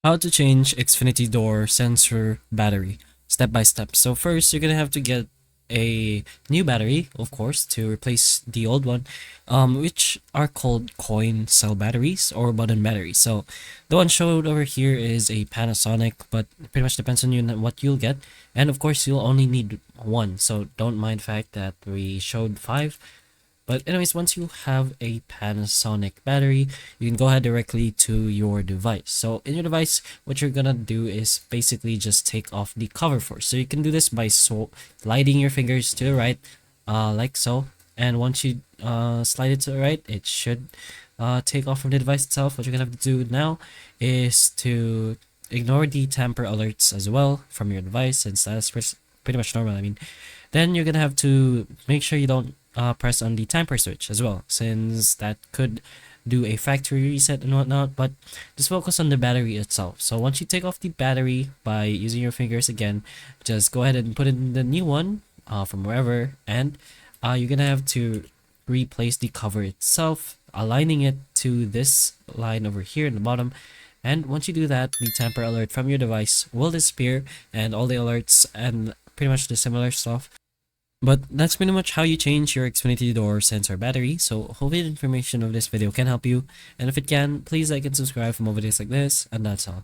How to change Xfinity door sensor battery step by step. So first, you're gonna have to get a new battery, of course, to replace the old one, which are called coin cell batteries or button batteries. So the one showed over here is a Panasonic, but pretty much depends on you what you'll get. And of course, you'll only need one, so don't mind the fact that we showed five. But anyways, once you have a Panasonic battery, you can go ahead directly to your device. So in your device, what you're gonna do is basically just take off the cover first. So you can do this by sliding your fingers to the right, like so. And once you slide it to the right, it should take off from the device itself. What you're gonna have to do now is to ignore the tamper alerts as well from your device, since that's pretty much normal. I mean, then you're gonna have to make sure you don't press on the tamper switch as well, since that could do a factory reset and whatnot. But just focus on the battery itself. So once you take off the battery by using your fingers again, just go ahead and put in the new one from wherever, and you're gonna have to replace the cover itself, aligning it to this line over here in the bottom. And once you do that, the tamper alert from your device will disappear, and all the alerts and pretty much the similar stuff. But that's pretty much how you change your Xfinity door sensor battery. So hopefully the information of this video can help you. And if it can, please like and subscribe for more videos like this. And that's all.